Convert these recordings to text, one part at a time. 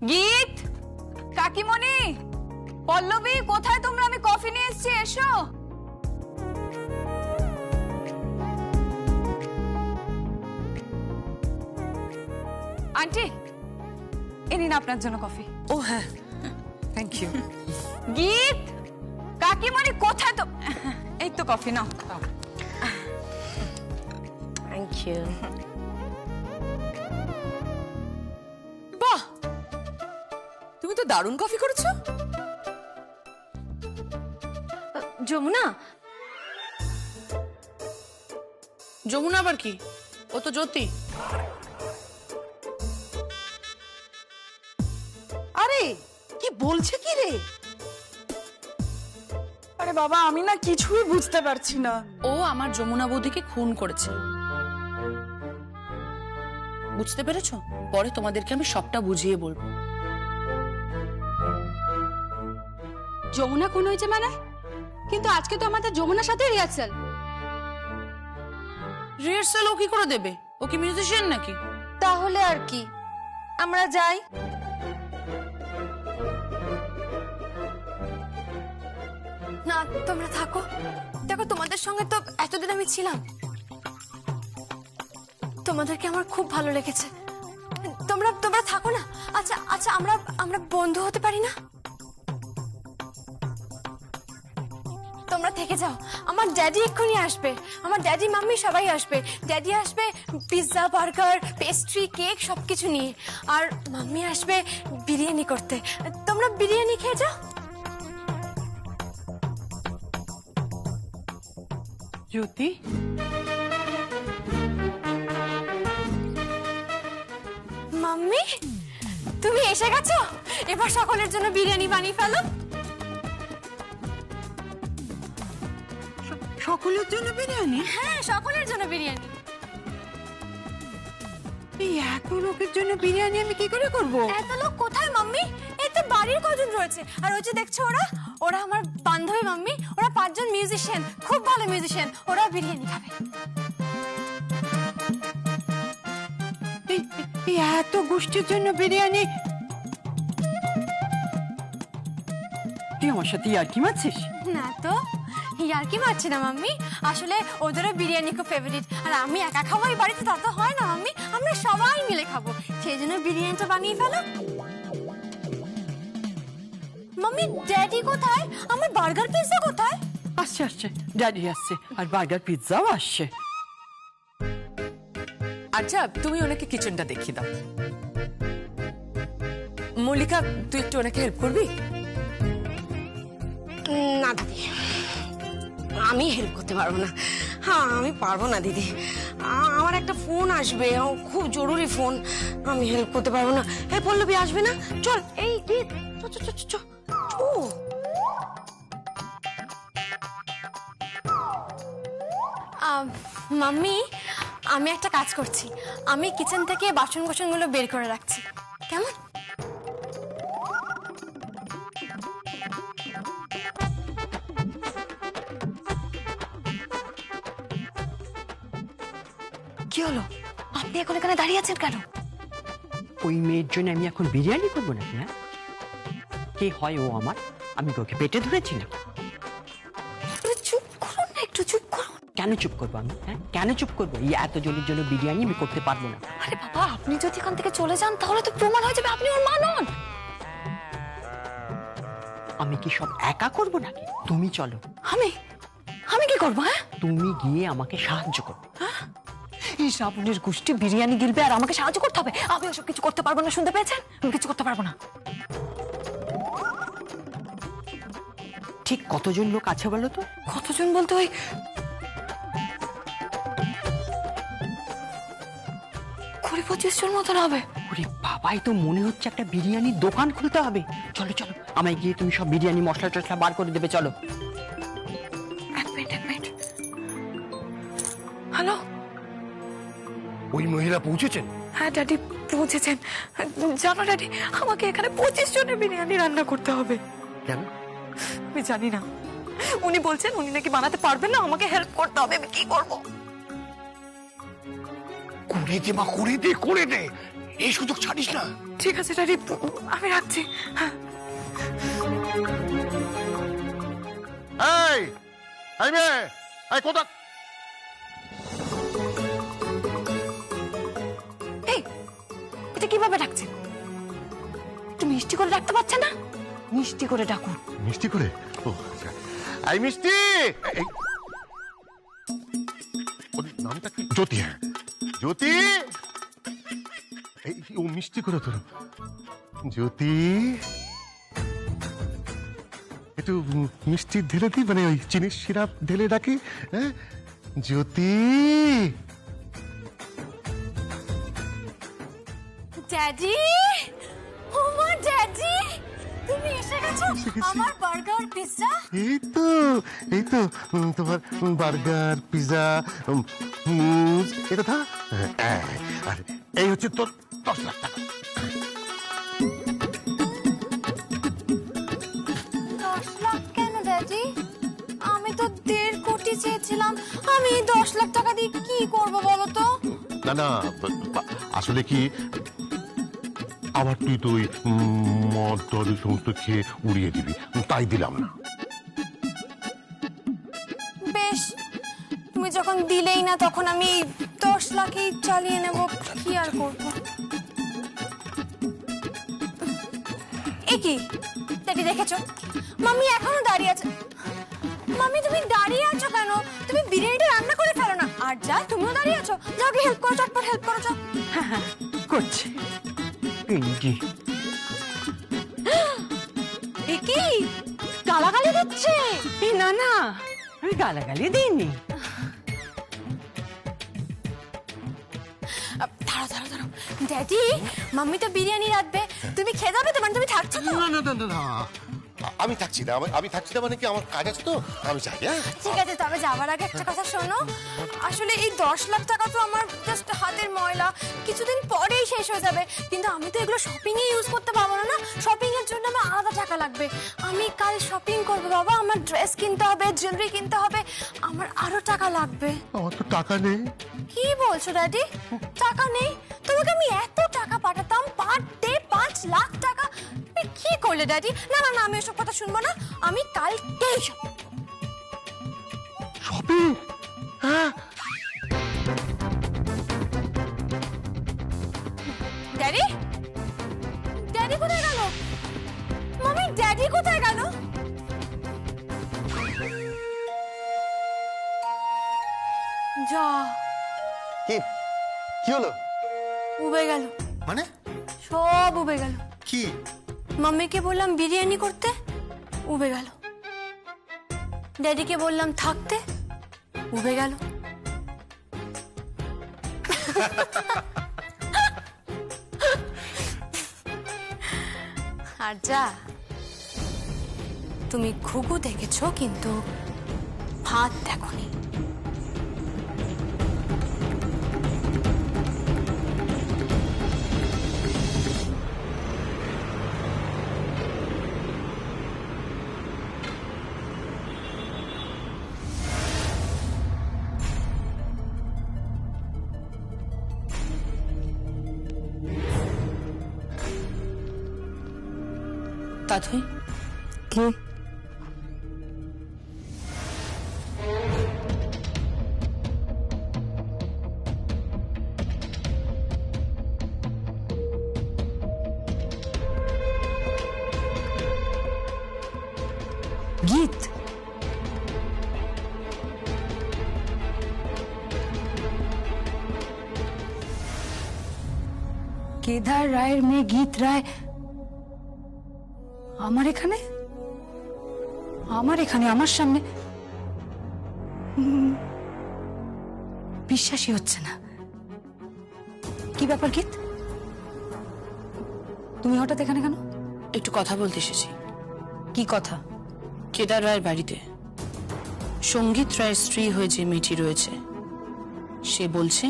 গীত, কাকিমণি, পল্লবী, কোথায় তোমরা? আমি কফি নিয়ে এসেছি, এসো। আন্টি, এ নিন আপনার জন্য কফি। ও হ্যাঁ, থ্যাংক ইউ। গীত, কাকিমণি, কোথায় তো? এই তো কফি নাও। Thank you. বাহ, তুমি তো দারুণ কফি করেছো। যমুনা? যমুনা আবার কি? ও তো জ্যোতি। আরে কি বলছে কি রে? আরে বাবা, আমি না কিছুই বুঝতে পারছি না। ও আমার যমুনা বৌদিকে খুন করেছে, বুঝতে পেরেছো? পরে তোমাদেরকে আমি সবটা বুঝিয়ে বলবো। যমুনা খুন হয়েছে মানে? কিন্তু আজকে তো আমাদের যমুনার সাথে রিহার্সাল। রিহার্সাল ও কি করে দেবে? ও কি মিউজিশিয়ান নাকি? তাহলে আর কি, আমরা যাই। না, তোমরা থাকো। দেখো, তোমাদের সঙ্গে তো এতদিন আমি ছিলাম, তোমাদেরকে আমার খুব ভালো লেগেছে। তোমরা তোমরা থাকো না। আচ্ছা আচ্ছা, আমরা বন্ধু হতে পারি না? তোমরা থেকে যাও। আমার ড্যাডি এক্ষুনি আসবে, আমার ড্যাডি মাম্মি সবাই আসবে। ড্যাডি আসবে পিৎজা, বার্গার, পেস্ট্রি, কেক সবকিছু নিয়ে, আর মাম্মি আসবে বিরিয়ানি করতে। তোমরা বিরিয়ানি খেয়ে যাও। জ্যোতি, মাম্মি, তুমি এসে গেছো? এবার সকলের জন্য বিরিয়ানি বানিয়ে ফেলো। সকলের জন্য বিরিয়ানি? হ্যাঁ, সকলের জন্য বিরিয়ানি। এই এত লোকের জন্য বিরিয়ানি আমি কি করে করব? এত লোক কোথায় মাম্মি? এই তো বাড়ির কজন রয়েছে। আর ওই যে দেখছো, ওরা ওরা আমার বান্ধবী মাম্মি। ওরা 5 জন মিউজিশিয়ান, খুব ভালো মিউজিশিয়ান। ওরা বিরিয়ানি খাবে। এই এত গোষ্ঠীর জন্য বিরিয়ানি? তুই আমার সাথে ইয়ার্কি মারছিস? না তো, আর কি মারছি না মাম্মি। আসলে ওদেরও বিরিয়ানি খুব ফেভারিট, আর আমি একা খাবো এই বাড়িতে তা তো হয় না মাম্মি। আমরা সবাই মিলে খাবো, সেই জন্য বিরিয়ানিটা বানিয়ে ফেলো। মাম্মি, ড্যাডি কোথায়? আমার বার্গার পিৎজা কোথায়? আসছে আসছে, ড্যাডি আসছে, আর বার্গার পিৎজাও আসছে। আচ্ছা, তুমি ওনাকে কিচেনটা দেখিয়ে দাও। মল্লিকা, তুই একটু ওনাকে হেল্প করবি? না দিদি, আমি হেল্প করতে পারবো না। হ্যাঁ, আমি পারবো না দিদি। আমার একটা ফোন আসবে, খুব জরুরি ফোন। আমি হেল্প করতে পারবো না। এই পল্লবী আসবে না? চল, এই গীত, মাম্মি, আমি একটা কাজ করছি। আমি কিচেন থেকে বাসন কোসনগুলো বের করে রাখছি, কেমন? কি হলো? আপনি এখন এখানে দাঁড়িয়ে আছেন কেন? ওই মেয়ের জন্য আমি এখন বিরিয়ানি করবো নাকি? হ্যাঁ, কে হয় ও আমার? আমি ওকে পেটে ধরেছি না? চুপ করুন, একটু চুপ করুন। কেন চুপ করবো আমি? হ্যাঁ, কেন চুপ করবো? এই এত জনের জন্য বিরিয়ানি আমি করতে পারবো না। আরে বাবা, আপনি যদি এখান থেকে চলে যান তাহলে তো প্রমাণ হয়ে যাবে আপনি ওর মা নন। আমি কি সব একা করবো নাকি? তুমি চলো। আমি আমি কি করবো? হ্যাঁ, তুমি গিয়ে আমাকে সাহায্য করবে। এই শ্রাবণের গোষ্ঠী বিরিয়ানি গিলবে আর আমাকে সাহায্য করতে হবে। আমি ওসব কিছু করতে পারবো না, শুনতে পেয়েছেন? আমি কিছু করতে পারবো না। ঠিক কতজন লোক আছে বলো তো? কতজন বলতে ওই 20-25 জন মতন হবে। ওরে বাবাই, তো মনে হচ্ছে একটা বিরিয়ানির দোকান খুলতে হবে। চলো চলো, আমায় গিয়ে তুমি সব বিরিয়ানি মশলা টশলা বার করে দেবে। চলো। এক মিনিট। হ্যালো? ওই মহিলা পৌঁছেছেন? হ্যাঁ ড্যাডি, পৌঁছেছেন। জানো ড্যাডি, আমাকে এখানে 25 জনের বিরিয়ানি রান্না করতে হবে। কেন? আমি জানি না, উনি বলছেন উনি নাকি বানাতে পারবেন না, আমাকে হেল্প করতে হবে। আমি কি করবো? করে দে মা, করে দে, করে দে। এই সুযোগ ছাড়িস না। ঠিক আছে ড্যাডি, আমি রাখছি। হ্যাঁ। এই এই মেয়ে, এই কোথা? এই, এটা কিভাবে ডাকছে? একটু মিষ্টি করে ডাকতে পারছে না? মিষ্টি করে ডাকুন। মিষ্টি করে? ও আচ্ছা। এই মিষ্টি, এই ওর নামটা কি? জ্যোতি। হ্যাঁ জ্যোতি, এই ও মিষ্টি করে তোর জ্যোতি, একটু মিষ্টি ঢেলে দিই, মানে ওই চিনির সিরাপ ঢেলে ডাকি। হ্যাঁ জ্যোতি। ড্যাডি, ও মা ড্যাডি, তুমি এসে গেছো। আমার বার্গার পিৎজা। এই তো তোমার বার্গার, পিৎজা, মুজ, এটা থা। আর এই হচ্ছে তোর 10 লাখ টাকা। 10 লাখ কেন ড্যাডি? আমি তো 1.5 কোটি চেয়েছিলাম। আমি 10 লাখ টাকা দিয়ে কি করব বলো তো? না আসলে কি, আবার তুই তো ওই মদ টদ সমস্ত খেয়ে উড়িয়ে দিবি, তাই দিলাম না। বেশ, তুমি যখন দিলেই না তখন আমি 10 লাখই চালিয়ে নেব, কি আর করব। কি ড্যাডি দেখেছো? মাম্মি এখনো দাঁড়িয়ে আছে। মাম্মি তুমি দাঁড়িয়ে আছো কেন? তুমি বিরিয়ানিটা রান্না করে ফেলো না। আর যা, তুমিও দাঁড়িয়ে আছো, যাও কি হেল্প করো, চটপট হেল্প করো, যাও। করছে পিঙ্কি। কি গালাগালি দিচ্ছে? না না, আমি গালাগালি দিইনি। দাঁড়াও ড্যাডি, মাম্মি তো বিরিয়ানি রাঁধবে, তুমি খেয়ে যাবে তো? মানে তুমি থাকছো তো? না আমি থাকছি না, আমি থাকছি না মানে কি, আমার কাজ আছে তো, আমি যাই। হ্যাঁ ঠিক আছে, তবে যাওয়ার আগে একটা কথা শোনো। আসলে এই 10 লাখ টাকা তো আমার জাস্ট হাতের ময়লা, কিছুদিন পরেই শেষ হয়ে যাবে। কিন্তু আমি তো এগুলো শপিং এ ইউজ করতে পারবো না। শপিং এর জন্য আমার আলাদা টাকা লাগবে। আমি কাল শপিং করবো বাবা, আমার ড্রেস কিনতে হবে, জুয়েলারি কিনতে হবে, আমার আরো টাকা লাগবে। আমার তো টাকা নেই। কি বলছো ড্যাডি? টাকা নেই? তোমাকে আমি এত টাকা পাঠাতাম, পার ডে 5 লাখ টাকা। তুমি কি করলে ড্যাডি? না আমি এসব কথা শুনবো না। আমি কালকেই শপিং? হ্যাঁ ড্যাডি, ড্যাডি কোথায় গেল? মামি ড্যাডি কোথায় গেল? যা, কি হলো? উবে গেল। মানে সব উবে গেল। কি? মাম্মিকে বললাম বিরিয়ানি করতে, উবে গেল। ড্যাডিকে বললাম থাকতে, উবে গেল। আর যা, তুমি ঘুঘু দেখেছো কিন্তু ভাত দেখোনি। তাথই কি? গীত? কেদার রায়ের মেয়ে গীত রায় আমার এখানে, আমার সামনে? বিশ্বাসই হচ্ছে না। কি ব্যাপার গীত? তুমি হঠাৎ এখানে কেন? একটু কথা বলতে এসেছি। কি কথা? কেদার রায়ের বাড়িতে সঙ্গীত রায়ের স্ত্রী হয়ে যে মেয়েটি রয়েছে, সে বলছে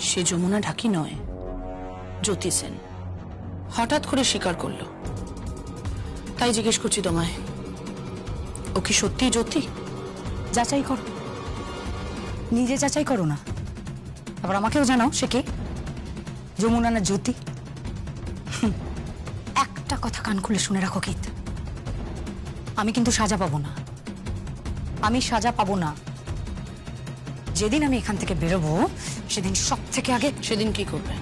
সে যমুনা ঢাকি নয়, জ্যোতি সেন। হঠাৎ করে স্বীকার করলো। তাই জিজ্ঞেস করছি তোমায়, ও কি সত্যি জ্যোতি? যাচাই করো, নিজে যাচাই করো না, আবার আমাকেও জানাও সে কে, যমুনা না জ্যোতি। একটা কথা কান খুলে শুনে রাখো গীত, আমি কিন্তু সাজা পাবো না, আমি সাজা পাবো না। যেদিন আমি এখান থেকে বেরোবো সেদিন সব থেকে আগে সেদিন কি করবে?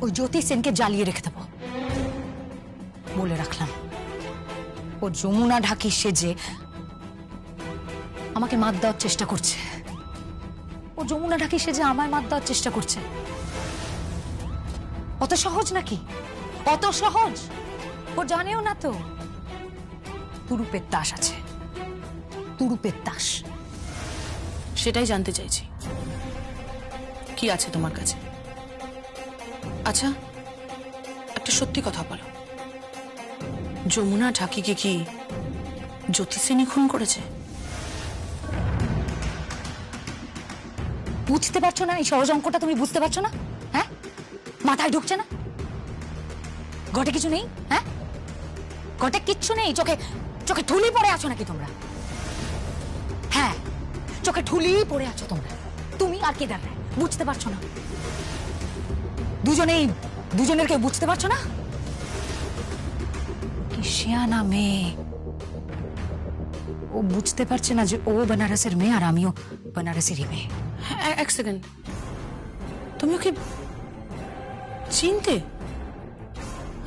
ওই জ্যোতি সেনকে জ্বালিয়ে রেখে দেবো। বলে রাখলাম, ও যমুনা ঢাকি সেজে আমাকে মাত দেওয়ার চেষ্টা করছে। ও যমুনা ঢাকি সেজে আমায় মাত দেওয়ার চেষ্টা করছে। অত সহজ নাকি? অত সহজ? ও জানেও না তো তুরুপের তাস আছে, তুরুপের তাস। সেটাই জানতে চাইছি, কি আছে তোমার কাছে? আচ্ছা, একটা সত্যি কথা বলো, যমুনা ঢাকিকে কি জ্যোতি সেনই খুন করেছে? বুঝতে পারছো না? এই সহজ অঙ্কটা তুমি বুঝতে পারছো না? হ্যাঁ, মাথায় ঢুকছে না? ঘটে কিছু নেই? হ্যাঁ, ঘটে কিচ্ছু নেই? চোখে চোখে ঠুলি পড়ে আছো নাকি তোমরা? হ্যাঁ, চোখে ঠুলি পড়ে আছো তোমরা, তুমি আর কেদার রায়। বুঝতে পারছো না? দুজনের কেউ বুঝতে পারছো না? কি শিয়ানা মেয়ে, ও বুঝতে পারছে না যে ও বেনারসের মেয়ে আর আমিও বেনারসেরই মেয়ে। এক সেকেন্ড, তুমি ওকে চিনতে?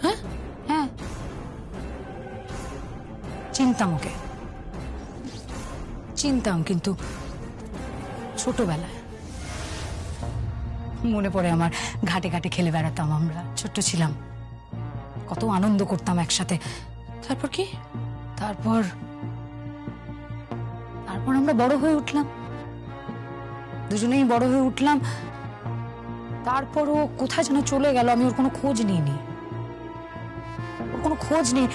হ্যাঁ, চিনতাম ওকে, চিনতাম, কিন্তু ছোটবেলায় মনে পড়ে আমার, ঘাটে ঘাটে খেলে বেড়াতাম আমরা, ছোট্ট ছিলাম, কত আনন্দ করতাম একসাথে। তারপর কি? তারপর আমরা বড় হয়ে উঠলাম, দুজনেই বড় হয়ে উঠলাম। তারপর ও কোথায় যেন চলে গেল, আমি ওর কোনো খোঁজ নিইনি, ওর কোনো খোঁজ নেই।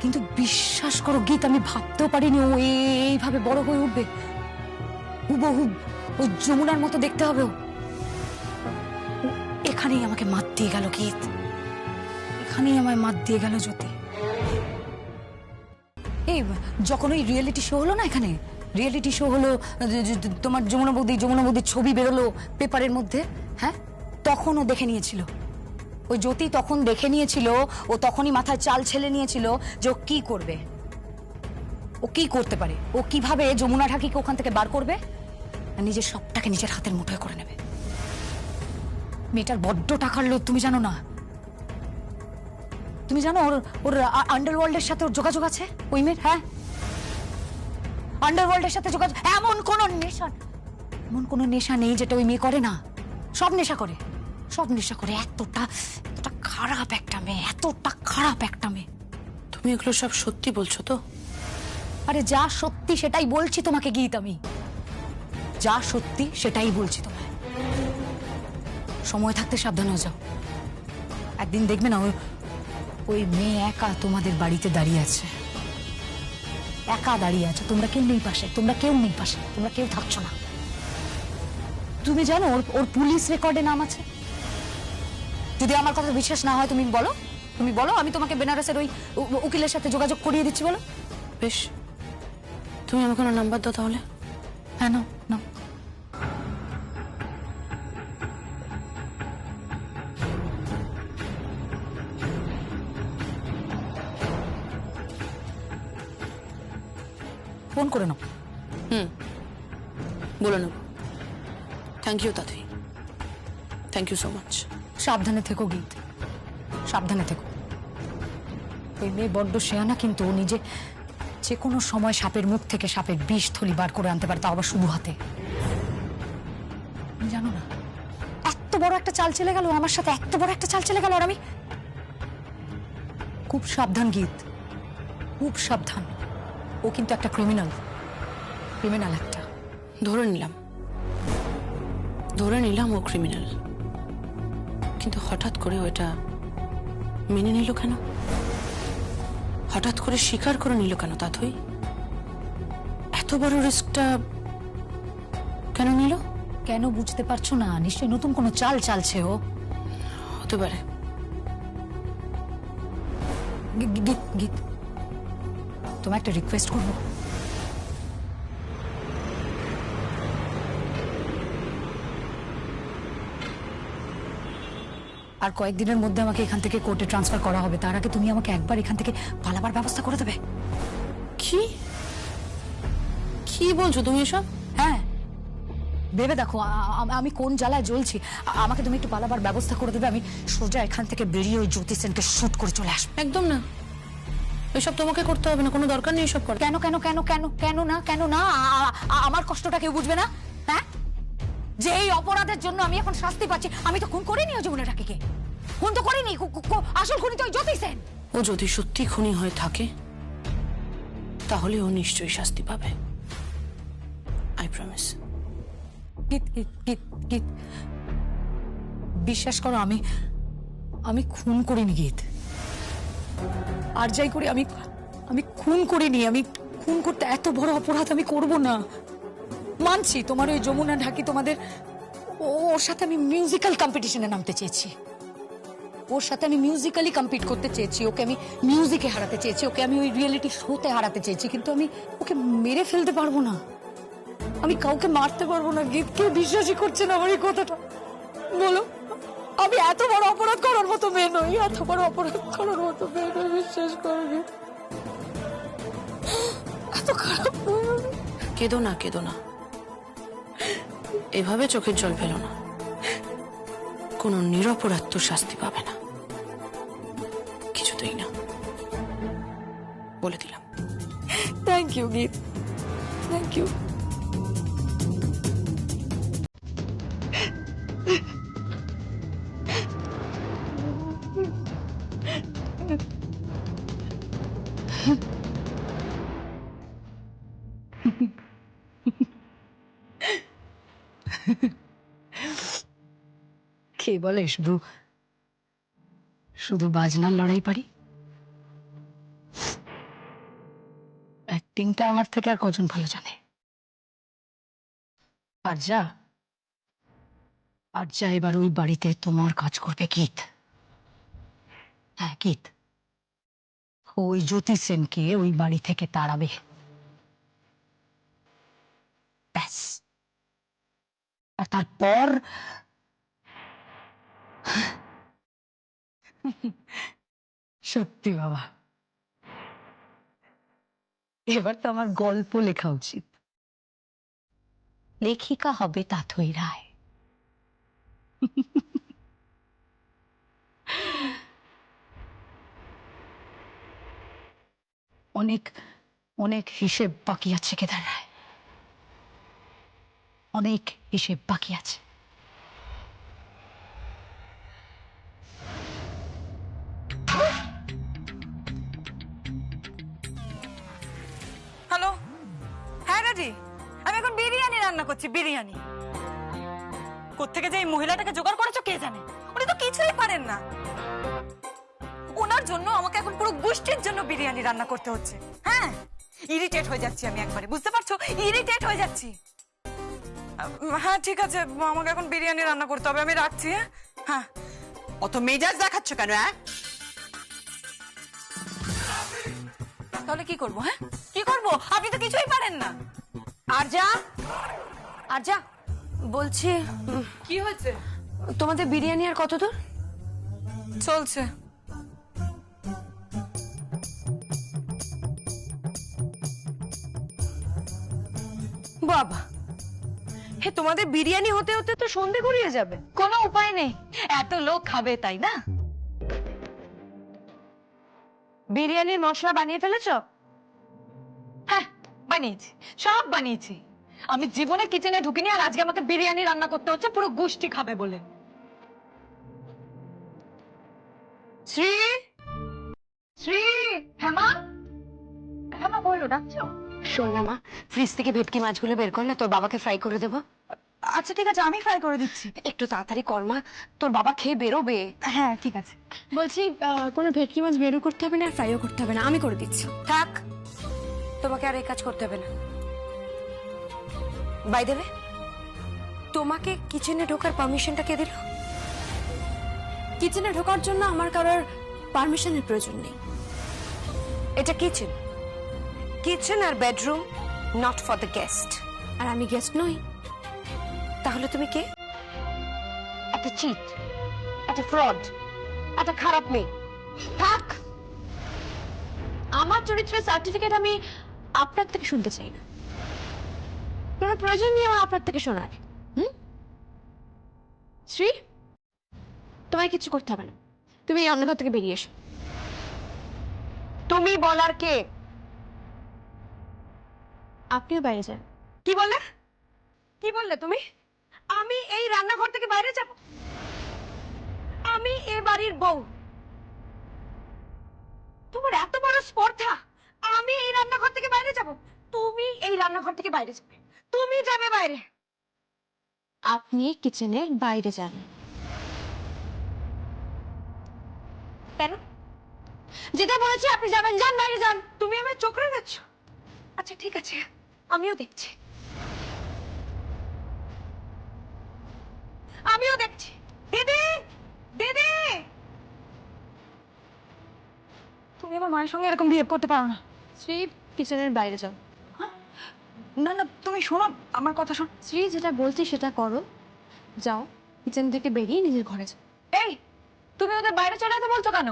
কিন্তু বিশ্বাস করো গীত, আমি ভাবতেও পারিনি ও এইভাবে বড় হয়ে উঠবে, হুবহুব ওই যমুনার মতো দেখতে হবে। ও এখানেই আমাকে মাত দিয়ে গেল গীত, এখানেই আমায় মাত দিয়ে গেল জ্যোতি। এই যখন ওই রিয়েলিটি শো হলো না, এখানে রিয়েলিটি শো হলো, তোমার যমুনা বৌদির ছবি বেরোলো পেপারের মধ্যে, হ্যাঁ, তখন ও দেখে নিয়েছিল, ওই জ্যোতি তখন দেখে নিয়েছিল, ও তখনই মাথায় চাল ছেলে নিয়েছিল যে ও কি করবে, ও কি করতে পারে, ও কিভাবে যমুনা ঢাকিকে ওখান থেকে বার করবে আর নিজের সবটাকে নিজের হাতের মুঠোয় করে নেবে। মেয়েটার বড্ড টাকার লোভ, তুমি জানো না? তুমি জানো ওর আন্ডারওয়ার্ল্ডের সাথে ওর যোগাযোগ আছে ওই মেয়ের? হ্যাঁ, আন্ডারওয়ার্ল্ডের সাথে যোগাযোগ। এমন কোন নেশা নেই যেটা ওই মেয়ে করে না, সব নেশা করে, সব নেশা করে। এতটা খারাপ একটা মেয়ে, এতটা খারাপ একটা মেয়ে। তুমি এগুলো সব সত্যি বলছো তো? আরে যা সত্যি সেটাই বলছি তোমাকে গীত, আমি যা সত্যি সেটাই বলছি তোমায়। সময় থাকতে সাবধান হয়ে যাও, একদিন দেখবে না ওই মেয়ে একা তোমাদের বাড়িতে দাঁড়িয়ে আছে, একা দাঁড়িয়ে আছে, তোমরা কেউ নেই পাশে, তোমরা কেউ থাকছো না। তুমি জানো ওর পুলিশ রেকর্ডে নাম আছে। যদি আমার কথা বিশ্বাস না হয় তুমি বলো, আমি তোমাকে বেনারসের ওই উকিলের সাথে যোগাযোগ করিয়ে দিচ্ছি, বলো। বেশ, তুমি আমাকে ওনার নাম্বার দাও তাহলে। হ্যাঁ, নাও। ফোন করে নাও। বলে নেব। থ্যাংক ইউ দাদি, থ্যাংক ইউ সো মাচ। সাবধানে থেকো গীত, সাবধানে থেকো। ওই মেয়ে বড্ড শেয়ানা, কিন্তু ও নিজে যে কোনো সময় সাপের মুখ থেকে সাপের বিষ থলি বার করে আনতে পারে, তাও আবার শুধু হাতে। জানো না, এত বড় একটা চাল চলে গেল আমার সাথে, এত বড় একটা চাল চলে গেল, আর আমি খুব সাবধান গীত, খুব সাবধান। ও কিন্তু একটা ক্রিমিনাল একটা। ধরে নিলাম ও ক্রিমিনাল, কিন্তু হঠাৎ করে ওটা মেনে নিল কেন? হঠাৎ করে স্বীকার করে নিল কেন? তাথই এত বড় রিস্কটা কেন নিল? কেন বুঝতে পারছো না? নিশ্চয়ই নতুন কোনো চাল চালছে ও। হতে পারে। গীত, তোমায় একটা রিকোয়েস্ট করবো। আর কয়েকদিনের মধ্যে আমাকে এখান থেকে কোর্টে ট্রান্সফার করা হবে, তার আগে তুমি আমাকে একবার এখান থেকে পালাবার ব্যবস্থা করে দেবে। কি কি বলছো তুমি এসব? হ্যাঁ, ভেবে দেখো আমি কোন জ্বালায় জ্বলছি। আমাকে তুমি একটু পালাবার ব্যবস্থা করে দেবে, আমি সোজা এখান থেকে বেরিয়ে ওই জ্যোতি সেনকে শুট করে চলে আসবো। একদম না, এসব তোমাকে করতে হবে না, কোনো দরকার নেই এসব করার। কেন কেন কেন কেন কেন না কেন না? আমার কষ্টটা কেউ বুঝবে না? হ্যাঁ, যে এই অপরাধের জন্য আমি এখন শাস্তি পাচ্ছি, আমি তো খুন করিনি ওই যমুনাটাকে। কে খুন তো করিনি, আসল খুনি তো ওই জ্যোতি সেন। ও যদি সত্যি খুনি হয়ে থাকে তাহলে ও নিশ্চয়ই শাস্তি পাবে, আই প্রমিস। বিশ্বাস করো, আমি খুন করিনি গীত। আর যাই করি আমি খুন করিনি। আমি খুন করতে এত বড় অপরাধ আমি করব না। মানছি তোমার ওই যমুনা ঢাকি, তোমাদের ওর সাথে আমি মিউজিক্যাল কম্পিটিশনে নামতে চেয়েছি, ওর সাথে আমি মিউজিক্যালি কম্পিট করতে চেয়েছি, ওকে আমি মিউজিকে হারাতে চেয়েছি, ওকে আমি ওই রিয়েলিটি শোতে হারাতে চেয়েছি, কিন্তু আমি ওকে মেরে ফেলতে পারবো না। আমি কাউকে মারতে পারবো না গীত। কেউ বিশ্বাসই করছে না আমার এই কথাটা। বলো, আমি এত বড় অপরাধ করার মতো মেয়ে নই, এত বড় অপরাধ করার মতো মেয়ে নই, বিশ্বাস করবে। এত খারাপ নই আমি। কেঁদো না, কেঁদো না, এভাবে চোখের জল ফেলো না। কোনো নিরপরাধ তো শাস্তি পাবে না, কিছুতেই না, বলে দিলাম। থ্যাংক ইউ গীত, থ্যাংক ইউ। কে বলে শুধু শুধু বাজনার লড়াই পারি? অ্যাক্টিংটা আমার থেকে আর কজন ভালো জানে? আর যা এবার ওই বাড়িতে তোমার কাজ করবে গীত। হ্যাঁ গীত, ওই জ্যোতি সেনকে ওই বাড়ি থেকে তাড়াবে, ব্যাস। আর তারপর সত্যি বাবা, এবার তো আমার গল্প লেখা উচিত। লেখিকা হবে তাথই রায়। অনেক অনেক হিসেব বাকি আছে কেদার রায়, অনেক হিসেব বাকি আছে। হ্যালো, হ্যাঁ দাদি, আমি এখন বিরিয়ানি রান্না করছি। বিরিয়ানি কোত্থেকে যে এই মহিলাটাকে জোগাড় করেছো কে জানে, উনি তো কিছুই পারেন না। ওনার জন্য আমাকে এখন পুরো গোষ্ঠীর জন্য বিরিয়ানি রান্না করতে হচ্ছে। হ্যাঁ, ইরিটেট হয়ে যাচ্ছি আমি একবারে, বুঝতে পারছো? ইরিটেট হয়ে যাচ্ছি। হ্যাঁ ঠিক আছে, আমাকে এখন বিরিয়ানি রান্না করতে হবে, আমি রাখছি। হ্যাঁ, অত মেজাজ দেখাচ্ছ কেন? হ্যাঁ, তাহলে কি করবো? হ্যাঁ কি করবো? আপনি তো কিছুই পারেন না। আর যা বলছি, কি হয়েছে? তোমাদের বিরিয়ানি আর কত দূর চলছে? বাবা, হে তোমাদের বিরিয়ানি হতে হতে তো সন্ধে গড়িয়ে যাবে। কোনো উপায় নেই, এত লোক খাবে তাই না। বিরিয়ানির মশলা বানিয়ে ফেলেছো? হ্যাঁ বানিয়েছি, সব বানিয়েছি। আমি জীবনে কিচেনে ঢুকিনি, আর আজকে আমাকে বিরিয়ানি রান্না করতে হচ্ছে পুরো গোষ্ঠী খাবে বলে। শ্রী, শ্রী, হেমা, হেমা বলো, ডাকছো? শোন না মা, ফ্রিজ থেকে ভেটকি মাছগুলো বের করলে তোর বাবাকে ফ্রাই করে দেবো। আচ্ছা ঠিক আছে, আমি ফ্রাই করে দিচ্ছি। একটু তাড়াতাড়ি কর মা, তোর বাবা খেয়ে বেরোবে। হ্যাঁ ঠিক আছে। বলছি কোনো ভেটকি মাছ বেরও করতে হবে না, আর ফ্রাইও করতে হবে না, আমি করে দিচ্ছি। থাক, তোমাকে আর এই কাজ করতে হবে না। বাই দেবে, তোমাকে কিচেনে ঢোকার পারমিশনটা কে দিল? কিচেনে ঢোকার জন্য আমার কারোর পারমিশনের প্রয়োজন নেই। এটা কিচেন, কিচেন আর bedroom, not for the guest. আর আমি গেস্ট নই। তাহলে তুমি কে? একটা চিট, একটা ফ্রড, একটা খারাপ মেয়ে। থাক, আমার চরিত্রের সার্টিফিকেট আমি আপনার থেকে শুনতে চাই না। কোনো প্রয়োজন নেই আমার আপনার থেকে শোনার। শ্রী, তোমায় কিছু করতে হবে না, তুমি এই অন্ধকার থেকে বেরিয়ে এসো। তুমি বলার কে? আপনিও বাইরে যান। কি বললে? কি বললে তুমি? আমি এই রান্নাঘর থেকে বাইরে যাব? আমি এ বাড়ির বউ, তোমার এত বড় স্পর্ধা আমি এই রান্নাঘর থেকে বাইরে যাব? তুমি এই রান্নাঘর থেকে বাইরে যাবে, তুমি যাবে বাইরে। আপনি কিচেনের বাইরে যান। কেন? যেটা বলেছি আপনি যাবেন, যান বাইরে যান। তুমি আমার চোখ রাঙাচ্ছ? আচ্ছা ঠিক আছে, আমিও দেখছি, আমিও দেখছি। দিদি, দিদি, তুমি আমার মায়ের সঙ্গে এরকম বিহেভ করতে পারো না। শ্রী, কিচেনের বাইরে যাও। না না, তুমি শোনো আমার কথা শোনো। শ্রী, যেটা বলছি সেটা করো। যাও, কিচেন থেকে বেরিয়ে নিজের ঘরে যাও। এই, তুমি ওদের বাইরে চলে যেতে বলছো কেন?